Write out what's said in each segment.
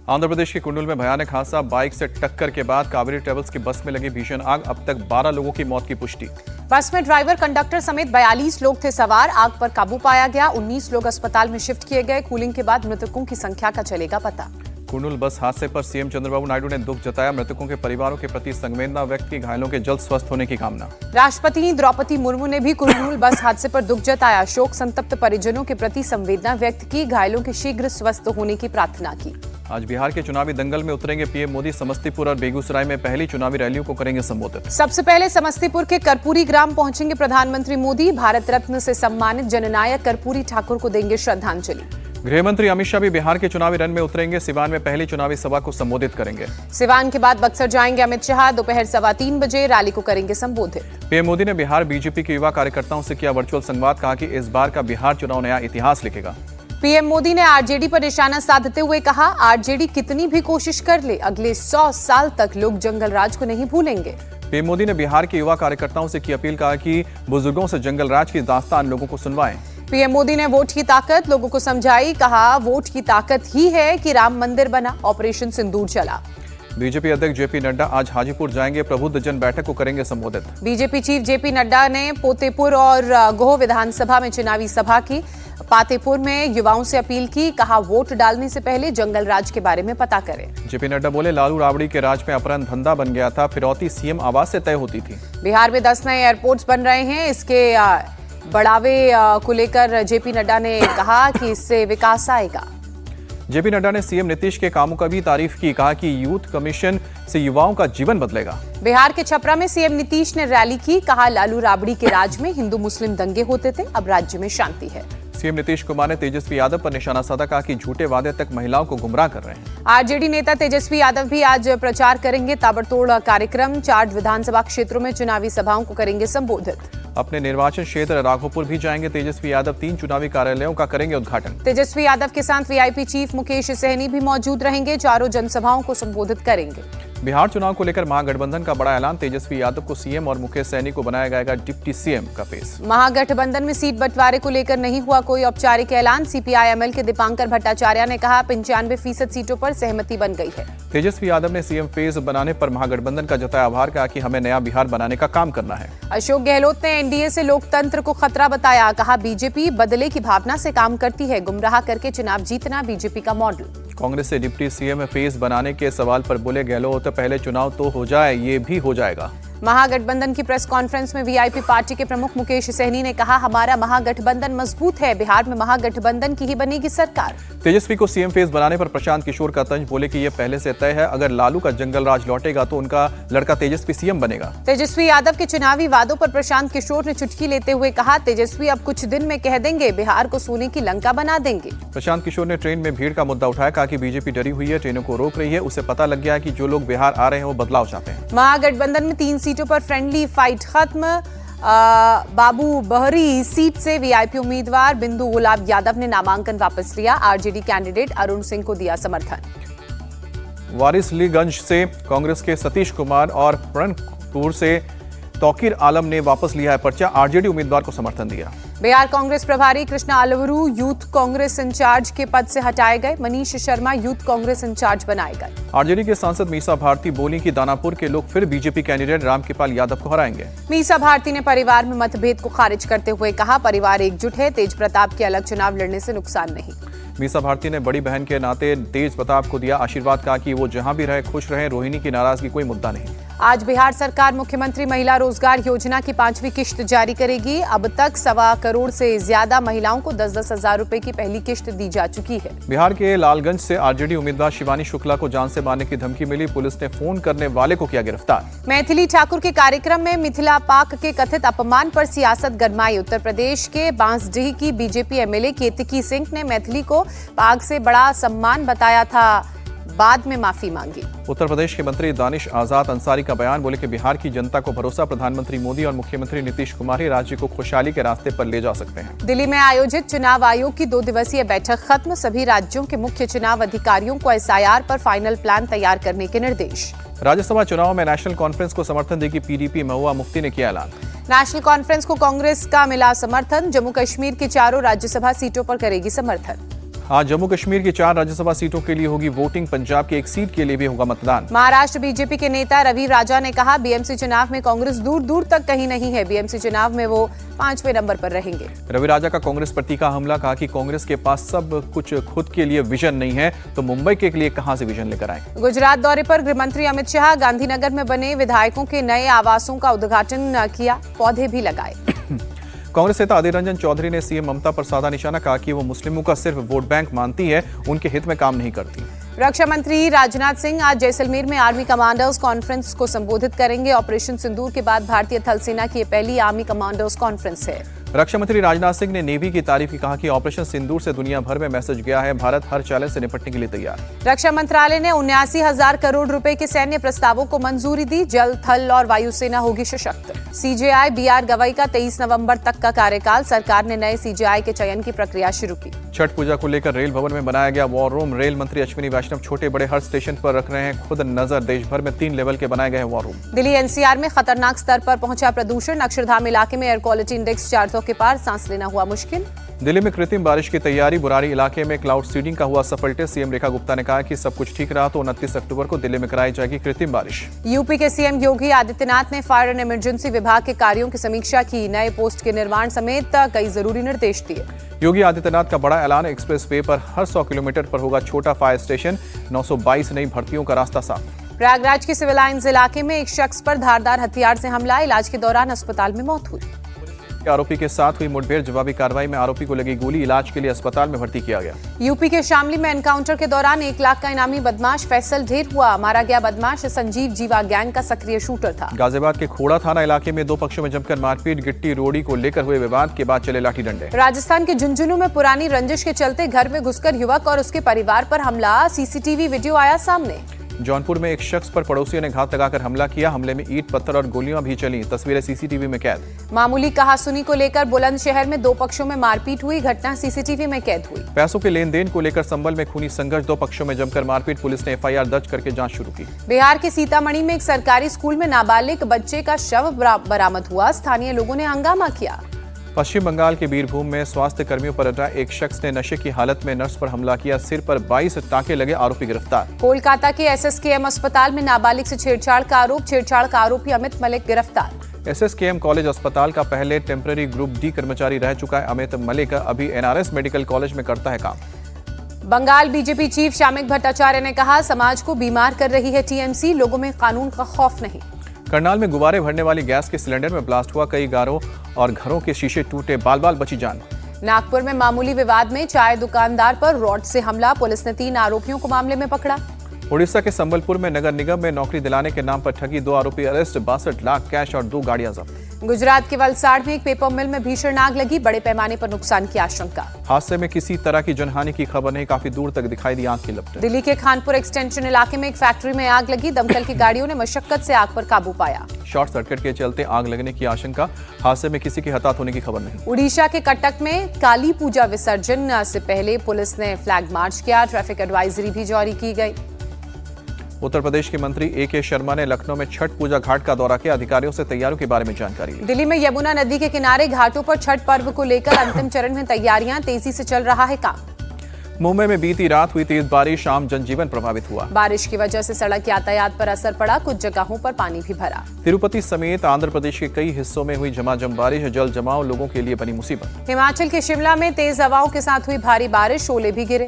आंध्र प्रदेश के कुर्नूल में भयानक हादसा, बाइक से टक्कर के बाद कावेरी ट्रेवल्स की बस में लगी भीषण आग। अब तक 12 लोगों की मौत की पुष्टि। बस में ड्राइवर, कंडक्टर समेत 42 लोग थे सवार। आग पर काबू पाया गया। 19 लोग अस्पताल में शिफ्ट किए गए। कूलिंग के बाद मृतकों की संख्या का चलेगा पता। कुर्नूल बस हादसे पर सीएम चंद्रबाबू नायडू ने दुख जताया। मृतकों के परिवारों के प्रति संवेदना व्यक्त की। घायलों के जल्द स्वस्थ होने की कामना। राष्ट्रपति द्रौपदी मुर्मू ने भी कुर्नूल बस हादसे पर दुख जताया। शोक संतप्त परिजनों के प्रति संवेदना व्यक्त की। घायलों के शीघ्र स्वस्थ होने की प्रार्थना की। आज बिहार के चुनावी दंगल में उतरेंगे पीएम मोदी। समस्तीपुर और बेगूसराय में पहली चुनावी रैलियों को करेंगे संबोधित। सबसे पहले समस्तीपुर के कर्पूरी ग्राम पहुंचेंगे प्रधानमंत्री मोदी। भारत रत्न से सम्मानित जननायक कर्पूरी ठाकुर को देंगे श्रद्धांजलि। गृह मंत्री अमित शाह भी बिहार के चुनावी रण में उतरेंगे। सिवान में पहली चुनावी सभा को संबोधित करेंगे। सिवान के बाद बक्सर जाएंगे अमित शाह। दोपहर 3:15 बजे रैली को करेंगे संबोधित। पीएम मोदी ने बिहार बीजेपी के युवा कार्यकर्ताओं से किया वर्चुअल संवाद। कहा कि इस बार का बिहार चुनाव नया इतिहास लिखेगा। पीएम मोदी ने आरजेडी पर निशाना साधते हुए कहा, आरजेडी कितनी भी कोशिश कर ले, अगले 100 साल तक लोग जंगल राज को नहीं भूलेंगे। पीएम मोदी ने बिहार के युवा कार्यकर्ताओं से की अपील। कहा कि बुजुर्गों से जंगल राज की दास्तान लोगों को सुनवाएं। पीएम मोदी ने वोट की ताकत लोगों को समझाई। कहा, वोट की ताकत ही है कि राम मंदिर बना, ऑपरेशन सिंदूर चला। बीजेपी अध्यक्ष जेपी नड्डा आज हाजीपुर जाएंगे। प्रबुद्ध जन बैठक को करेंगे संबोधित। बीजेपी चीफ जेपी नड्डा ने पोतेपुर और गोह विधानसभा में चुनावी सभा की। पातेपुर में युवाओं से अपील की। कहा, वोट डालने से पहले जंगल राज के बारे में पता करें। जेपी नड्डा बोले, लालू राबड़ी के राज में अपहरण धंधा बन गया था। फिरौती सीएम आवास से तय होती थी। बिहार में 10 नए एयरपोर्ट्स बन रहे हैं। इसके बढ़ावे को लेकर जेपी नड्डा ने कहा कि इससे विकास आएगा। जेपी नड्डा ने सीएम नीतीश के कामों का भी तारीफ की। कहा कि यूथ कमीशन से युवाओं का जीवन बदलेगा। बिहार के छपरा में सीएम नीतीश ने रैली की। कहा, लालू राबड़ी के राज में हिंदू मुस्लिम दंगे होते थे, अब राज्य में शांति है। सीएम नीतीश कुमार ने तेजस्वी यादव पर निशाना साधा। कहा कि झूठे वादे तक महिलाओं को गुमराह कर रहे हैं। आरजेडी नेता तेजस्वी यादव भी आज प्रचार करेंगे। ताबड़तोड़ कार्यक्रम। 4 विधानसभा क्षेत्रों में चुनावी सभाओं को करेंगे संबोधित। अपने निर्वाचन क्षेत्र राघोपुर भी जाएंगे तेजस्वी यादव। 3 चुनावी कार्यालयों का करेंगे उद्घाटन। तेजस्वी यादव के साथ वीआईपी चीफ मुकेश सहनी भी मौजूद रहेंगे। 4 जनसभाओं को संबोधित करेंगे। बिहार चुनाव को लेकर महागठबंधन का बड़ा ऐलान। तेजस्वी यादव को सीएम और मुकेश सहनी को बनाया जाएगा डिप्टी सीएम का फेस। महागठबंधन में सीट बंटवारे को लेकर नहीं हुआ कोई औपचारिक ऐलान। सीपीआई-एमएल के दीपांकर भट्टाचार्य ने कहा, 95% सीटों पर सहमति बन गई है। तेजस्वी यादव ने सीएम फेस बनाने पर महागठबंधन का जताया आभार। कहा कि हमें नया बिहार बनाने का काम करना है। अशोक गहलोत ने एनडीए से लोकतंत्र को खतरा बताया। कहा, बीजेपी बदले की भावना से काम करती है, गुमराह करके चुनाव जीतना बीजेपी का मॉडल। कांग्रेस से डिप्टी सीएम फेस बनाने के सवाल पर बोले गहलोत, पहले चुनाव तो हो जाए, ये भी हो जाएगा। महागठबंधन की प्रेस कॉन्फ्रेंस में वीआईपी पार्टी के प्रमुख मुकेश सहनी ने कहा, हमारा महागठबंधन मजबूत है, बिहार में महागठबंधन की ही बनेगी सरकार। तेजस्वी को सीएम फेस बनाने पर प्रशांत किशोर का तंज। बोले कि ये पहले से तय है, अगर लालू का जंगल राज लौटेगा तो उनका लड़का तेजस्वी सीएम बनेगा। तेजस्वी यादव के चुनावी वादों पर प्रशांत किशोर ने चुटकी लेते हुए कहा, तेजस्वी अब कुछ दिन में कह देंगे बिहार को सोने की लंका बना देंगे। प्रशांत किशोर ने ट्रेन में भीड़ का मुद्दा उठाया। कहा कि बीजेपी डरी हुई है, ट्रेनों को रोक रही है। उसे पता लग गया है कि जो लोग बिहार आ रहे हैं वो बदलाव चाहते हैं। महागठबंधन में 3 सीटों पर फ्रेंडली फाइट खत्म। बाबू बहरी सीट से वीआईपी उम्मीदवार बिंदु गुलाब यादव ने नामांकन वापस लिया। आरजेडी कैंडिडेट अरुण सिंह को दिया समर्थन। वारिसलीगंज से कांग्रेस के सतीश कुमार और प्रणपुर से तौकीर आलम ने वापस लिया है पर्चा। आरजेडी उम्मीदवार को समर्थन दिया। बिहार कांग्रेस प्रभारी कृष्णा अलवरू यूथ कांग्रेस इंचार्ज के पद से हटाए गए। मनीष शर्मा यूथ कांग्रेस इंचार्ज बनाए गए। आरजेडी के सांसद मीसा भारती बोली कि दानापुर के लोग फिर बीजेपी कैंडिडेट रामकृपाल यादव को हराएंगे। मीसा भारती ने परिवार में मतभेद को खारिज करते हुए कहा, परिवार एकजुट है, तेज प्रताप के अलग चुनाव लड़ने से नुकसान नहीं। मीसा भारती ने बड़ी बहन के नाते तेज प्रताप को दिया आशीर्वाद। कहा कि वो जहां भी रहे खुश रहे, रोहिणी की नाराजगी कोई मुद्दा नहीं। आज बिहार सरकार मुख्यमंत्री महिला रोजगार योजना की 5वीं किश्त जारी करेगी। अब तक 1.25 करोड़ से ज्यादा महिलाओं को 10-10 हजार रुपए की पहली किश्त दी जा चुकी है। बिहार के लालगंज से आरजेडी उम्मीदवार शिवानी शुक्ला को जान से मारने की धमकी मिली। पुलिस ने फोन करने वाले को किया गिरफ्तार। मैथिली ठाकुर के कार्यक्रम में मिथिला पाक के कथित अपमान पर सियासत गरमाई। उत्तर प्रदेश के बांसडीह की बीजेपी एमएलए केतकी सिंह ने मैथिली को पाक से बड़ा सम्मान बताया था, बाद में माफी मांगी। उत्तर प्रदेश के मंत्री दानिश आजाद अंसारी का बयान। बोले कि बिहार की जनता को भरोसा, प्रधानमंत्री मोदी और मुख्यमंत्री नीतीश कुमार ही राज्य को खुशहाली के रास्ते पर ले जा सकते हैं। दिल्ली में आयोजित चुनाव आयोग की 2 दिवसीय बैठक खत्म। सभी राज्यों के मुख्य चुनाव अधिकारियों को एसआईआर पर फाइनल प्लान तैयार करने के निर्देश। राज्यसभा चुनाव में नेशनल कॉन्फ्रेंस को समर्थन देगी पीडीपी। महबूबा मुफ्ती ने किया ऐलान। नेशनल कॉन्फ्रेंस को कांग्रेस का मिला समर्थन। जम्मू कश्मीर की 4 राज्यसभा सीटों पर करेगी समर्थन। आज जम्मू कश्मीर की 4 राज्यसभा सीटों के लिए होगी वोटिंग। पंजाब की एक सीट के लिए भी होगा मतदान। महाराष्ट्र बीजेपी के नेता रवि राजा ने कहा, बीएमसी चुनाव में कांग्रेस दूर दूर तक कहीं नहीं है। बीएमसी चुनाव में वो 5वें नंबर पर रहेंगे। रवि राजा का कांग्रेस पर तीखा हमला, कहा कि कांग्रेस के पास सब कुछ खुद के लिए विजन नहीं है तो मुंबई के लिए कहां से विजन लेकर आए। गुजरात दौरे पर गृहमंत्री अमित शाह गांधीनगर में बने विधायकों के नए आवासों का उद्घाटन किया, पौधे भी लगाए। कांग्रेस नेता अधीर रंजन चौधरी ने सीएम ममता पर साधा निशाना, कहा कि वो मुस्लिमों का सिर्फ वोट बैंक मानती है, उनके हित में काम नहीं करती। रक्षा मंत्री राजनाथ सिंह आज जैसलमेर में आर्मी कमांडर्स कॉन्फ्रेंस को संबोधित करेंगे। ऑपरेशन सिंदूर के बाद भारतीय थल सेना की यह पहली आर्मी कमांडर्स कॉन्फ्रेंस है। रक्षा मंत्री राजनाथ सिंह ने नेवी की तारीफ की, कहा कि ऑपरेशन सिंदूर से दुनिया भर में मैसेज गया है, भारत हर चैलेंज से निपटने के लिए तैयार है। रक्षा मंत्रालय ने 79,000 करोड़ रुपए के सैन्य प्रस्तावों को मंजूरी दी। जल, थल और वायुसेना होगी सशक्त। सीजेआई बीआर गवई का 23 नवंबर तक का कार्यकाल, सरकार ने नए सीजेआई के चयन की प्रक्रिया शुरू की। छठ पूजा को लेकर रेल भवन में बनाया गया वॉर रूम। रेल मंत्री अश्विनी वैष्णव छोटे बड़े हर स्टेशन पर रख रहे हैं खुद नजर। देश भर में 3 लेवल के बनाए गए हैं वॉर रूम। दिल्ली एनसीआर में खतरनाक स्तर पर पहुंचा प्रदूषण। अक्षरधाम इलाके में एयर क्वालिटी इंडेक्स 400 के पार, सांस लेना हुआ मुश्किल। दिल्ली में कृत्रिम बारिश की तैयारी। बुरारी इलाके में क्लाउड सीडिंग का हुआ सफल टेस्ट। सीएम रेखा गुप्ता ने कहा कि सब कुछ ठीक रहा तो 29 अक्टूबर को दिल्ली में कराई जाएगी कृत्रिम बारिश। यूपी के सीएम योगी आदित्यनाथ ने फायर एंड इमरजेंसी विभाग के कार्यों की समीक्षा की। नए पोस्ट के निर्माण समेत कई जरूरी निर्देश दिए। योगी आदित्यनाथ का बड़ा ऐलान, एक्सप्रेस वे पर हर 100 किलोमीटर पर होगा छोटा फायर स्टेशन। 922 नई भर्तियों का रास्ता साफ। प्रयागराज के सिविल लाइंस इलाके में एक शख्स पर धारदार हथियार से हमला। इलाज के दौरान अस्पताल में मौत हुई। आरोपी के साथ हुई मुठभेड़, जवाबी कार्रवाई में आरोपी को लगी गोली। इलाज के लिए अस्पताल में भर्ती किया गया। यूपी के शामली में एनकाउंटर के दौरान 1 लाख का इनामी बदमाश फैसल ढेर हुआ। मारा गया बदमाश संजीव जीवा गैंग का सक्रिय शूटर था। गाजियाबाद के खोड़ा थाना इलाके में 2 पक्षों में जमकर मारपीट। गिट्टी रोड़ी को लेकर हुए विवाद के बाद चले लाठी डंडे। राजस्थान के झुंझुनू में पुरानी रंजिश के चलते घर में घुसकर युवक और उसके परिवार पर हमला। सीसीटीवी वीडियो आया सामने। जौनपुर में एक शख्स पर पड़ोसियों ने घात लगाकर हमला किया। हमले में ईंट पत्थर और गोलियां भी चली। तस्वीरें सीसीटीवी में कैद। मामूली कहासुनी को लेकर बुलंदशहर में 2 पक्षों में मारपीट हुई। घटना सीसीटीवी में कैद हुई। पैसों के लेन देन को लेकर संभल में खूनी संघर्ष। 2 पक्षों में जमकर मारपीट। पुलिस ने एफआईआर दर्ज करके जांच शुरू की। बिहार के सीतामढ़ी में एक सरकारी स्कूल में नाबालिग बच्चे का शव बरामद हुआ। स्थानीय लोगों ने हंगामा किया। पश्चिम बंगाल के बीरभूम में स्वास्थ्य कर्मियों पर डटा एक शख्स ने नशे की हालत में नर्स पर हमला किया। सिर पर 22 टांके लगे, आरोपी गिरफ्तार। कोलकाता के एसएसकेएम अस्पताल में नाबालिग से छेड़छाड़ का आरोप। छेड़छाड़ का आरोपी अमित मलिक गिरफ्तार। एसएसकेएम कॉलेज अस्पताल का पहले टेम्पररी ग्रुप डी कर्मचारी रह चुका है अमित मलिक। अभी एनआरएस मेडिकल कॉलेज में करता है काम। बंगाल बीजेपी चीफ शामिक भट्टाचार्य ने कहा, समाज को बीमार कर रही है टीएमसी, लोगों में कानून का खौफ नहीं। करनाल में गुब्बारे भरने वाली गैस के सिलेंडर में ब्लास्ट हुआ। कई गारों और घरों के शीशे टूटे, बाल बाल बची जान। नागपुर में मामूली विवाद में चाय दुकानदार पर रॉड से हमला। पुलिस ने 3 आरोपियों को मामले में पकड़ा। उड़ीसा के संबलपुर में नगर निगम में नौकरी दिलाने के नाम पर ठगी। 2 आरोपी अरेस्ट, 62 लाख कैश और 2 गाड़ियां जब्त। गुजरात के वलसाड़ में एक पेपर मिल में भीषण आग लगी। बड़े पैमाने पर नुकसान की आशंका। हादसे में किसी तरह की जनहानि की खबर नहीं। काफी दूर तक दिखाई दी आग की लपटें। दिल्ली के खानपुर एक्सटेंशन इलाके में एक फैक्ट्री में आग लगी। दमकल की गाड़ियों ने मशक्कत से आग पर काबू पाया। शॉर्ट सर्किट के चलते आग लगने की आशंका। हादसे में किसी के हताहत होने की खबर नहीं। उड़ीसा के कटक में काली पूजा विसर्जन से पहले पुलिस ने फ्लैग मार्च किया। ट्रैफिक एडवाइजरी भी जारी की गई। उत्तर प्रदेश के मंत्री ए.के. शर्मा ने लखनऊ में छठ पूजा घाट का दौरा किया। अधिकारियों से तैयारियों के बारे में जानकारी ली। दिल्ली में यमुना नदी के किनारे घाटों पर छठ पर्व को लेकर अंतिम चरण में तैयारियां, तेजी से चल रहा है काम। मुंबई में बीती रात हुई तेज बारिश, आम जनजीवन प्रभावित हुआ। बारिश की वजह से सड़क यातायात पर असर पड़ा। कुछ जगहों पर पानी भी भरा। तिरुपति समेत आंध्र प्रदेश के कई हिस्सों में हुई झमाझम बारिश। जल जमाव लोगों के लिए बनी मुसीबत। हिमाचल के शिमला में तेज हवाओं के साथ हुई भारी बारिश, ओले भी गिरे।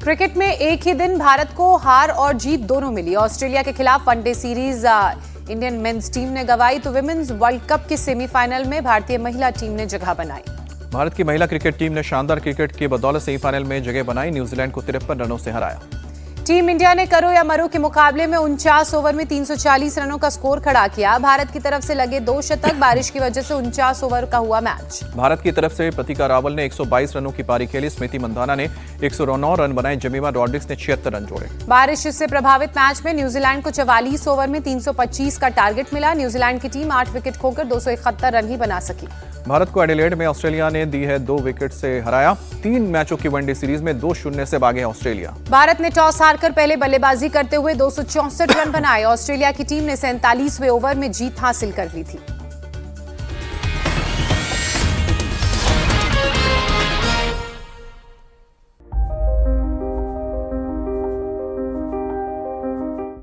क्रिकेट में एक ही दिन भारत को हार और जीत दोनों मिली। ऑस्ट्रेलिया के खिलाफ one day series Indian men's team ने गंवाई तो विमेंस वर्ल्ड कप के सेमीफाइनल में भारतीय महिला टीम ने जगह बनाई। भारत की महिला क्रिकेट टीम ने शानदार क्रिकेट के बदौलत सेमीफाइनल में जगह बनाई। न्यूजीलैंड को 53 रनों से हराया। टीम इंडिया ने करो या मरो के मुकाबले में 49 ओवर में 340 रनों का स्कोर खड़ा किया। भारत की तरफ से लगे 2 शतक। बारिश की वजह से 49 ओवर का हुआ मैच। भारत की तरफ से प्रतिका रावल ने 122 रनों की पारी खेली। स्मृति मंधाना ने 109 रन बनाए। जमीमा रॉड्रिक्स ने 76 रन जोड़े। बारिश से प्रभावित मैच में न्यूजीलैंड को 44 ओवर में 325 का टारगेट मिला। न्यूजीलैंड की टीम 8 विकेट खोकर 271 रन ही बना सकी। भारत को एडिलेड में ऑस्ट्रेलिया ने दी है 2 विकेट से हराया। 3 मैचों की वनडे सीरीज में 2-0 से भागे ऑस्ट्रेलिया। भारत ने टॉस हारकर पहले बल्लेबाजी करते हुए 264 रन बनाए। ऑस्ट्रेलिया की टीम ने 47वें ओवर में जीत हासिल कर ली थी।